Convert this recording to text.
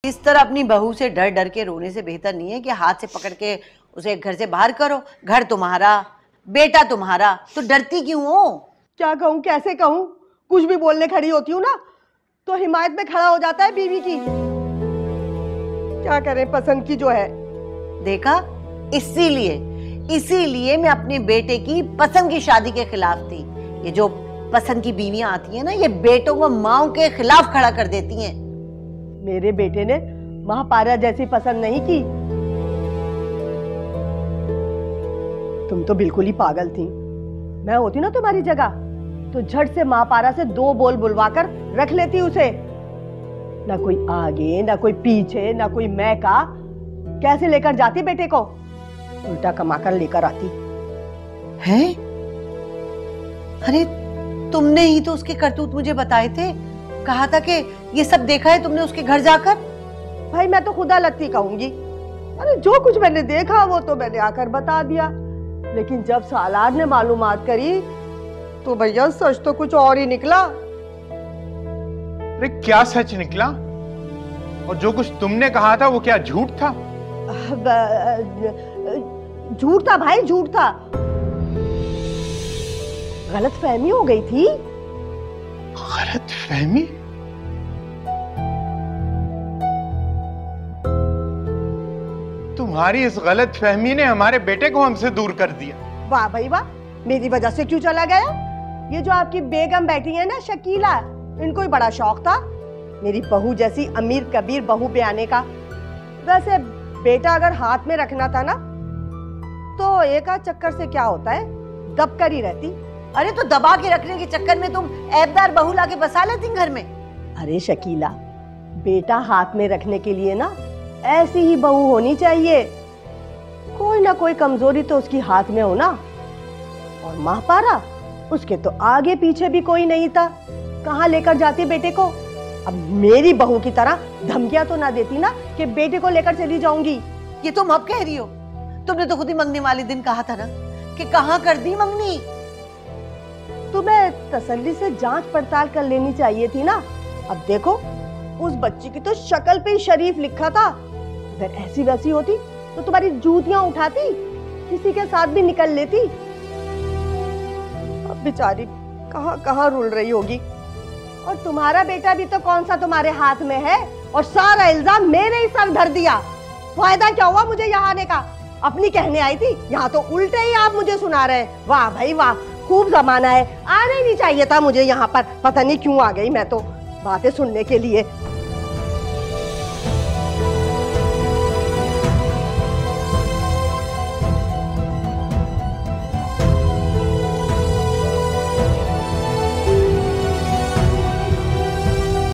इस तरह अपनी बहू से डर डर के रोने से बेहतर नहीं है कि हाथ से पकड़ के उसे घर से बाहर करो। घर तुम्हारा, बेटा तुम्हारा, तो डरती क्यों हो? क्या कहूँ, कैसे कहूँ? कुछ भी बोलने खड़ी होती हूँ ना तो हिमायत में खड़ा हो जाता है बीवी की। क्या करें, पसंद की जो है। देखा, इसीलिए मैं अपने बेटे की पसंद की शादी के खिलाफ थी। ये जो पसंद की बीवियां आती हैं ना, ये बेटों को माओ के खिलाफ खड़ा कर देती हैं। मेरे बेटे ने महापारा जैसी पसंद नहीं की। तुम तो बिल्कुल ही पागल थी। मैं होती ना तुम्हारी जगह तो झट से महापारा से 2 बोल बुलवाकर रख लेती उसे। ना कोई आगे, ना कोई पीछे, ना कोई मैं का। कैसे लेकर जाती बेटे को? उल्टा कमाकर लेकर आती है। अरे तुमने ही तो उसके करतूत मुझे बताए थे। कहा था कि ये सब देखा है तुमने उसके घर जाकर। भाई मैं तो खुदा लत्ती कहूंगी। अरे जो कुछ मैंने देखा वो तो मैंने आकर बता दिया, लेकिन जब सालार ने मालूमात करी तो भैया सच तो कुछ और ही निकला। अरे क्या सच निकला? और जो कुछ तुमने कहा था वो क्या झूठ था? झूठ था भाई, झूठ था। गलत फहमी हो गई थी। गलत फहमी? तुम्हारी इस गलत फहमी ने हमारे बेटे को हमसे दूर कर दिया। वाह भाई वाह, मेरी वजह से क्यों चला गया? ये जो आपकी बेगम बैठी है ना शकीला, इनको ही बड़ा शौक था मेरी बहू जैसी अमीर कबीर बहू पे आने का। वैसे बेटा अगर हाथ में रखना था ना तो एक आध चक्कर से क्या होता है, दब कर ही रहती। अरे तो दबा के रखने के चक्कर में तुम ऐबदार बहू लाके बसा लेती घर में। अरे शकीला, बेटा हाथ में रखने के लिए ना ऐसी ही बहू होनी चाहिए। कोई ना कोई कमजोरी तो उसकी हाथ में हो ना। और महापारा, उसके तो आगे पीछे भी कोई नहीं था। कहाँ लेकर जाती बेटे को? अब मेरी बहू की तरह धमकियां तो ना देती ना कि बेटे को लेकर चली जाऊंगी। ये तुम अब कह रही हो? तुमने तो खुद ही मंगने वाले दिन कहा था ना कि कहाँ कर दी मंगनी। तुम्हें तसल्ली से जांच पड़ताल कर लेनी चाहिए थी ना। अब देखो, उस बच्ची की तो शक्ल पे ही शरीफ लिखा था। अगर ऐसी वैसी होती तो तुम्हारी जूतियां उठाती, किसी के साथ भी निकल लेती। अब बेचारी कहाँ कहाँ रुल रही होगी। और तुम्हारा बेटा भी तो कौन सा तुम्हारे हाथ में है, और सारा इल्जाम मेरे ही सर धर दिया। फायदा क्या हुआ मुझे यहाँ आने का? अपनी कहने आई थी, यहाँ तो उल्टे ही आप मुझे सुना रहे। वाह भाई वाह, खूब जमाना है। आना ही नहीं चाहिए था मुझे यहाँ पर। पता नहीं क्यों आ गई मैं तो बातें सुनने के लिए।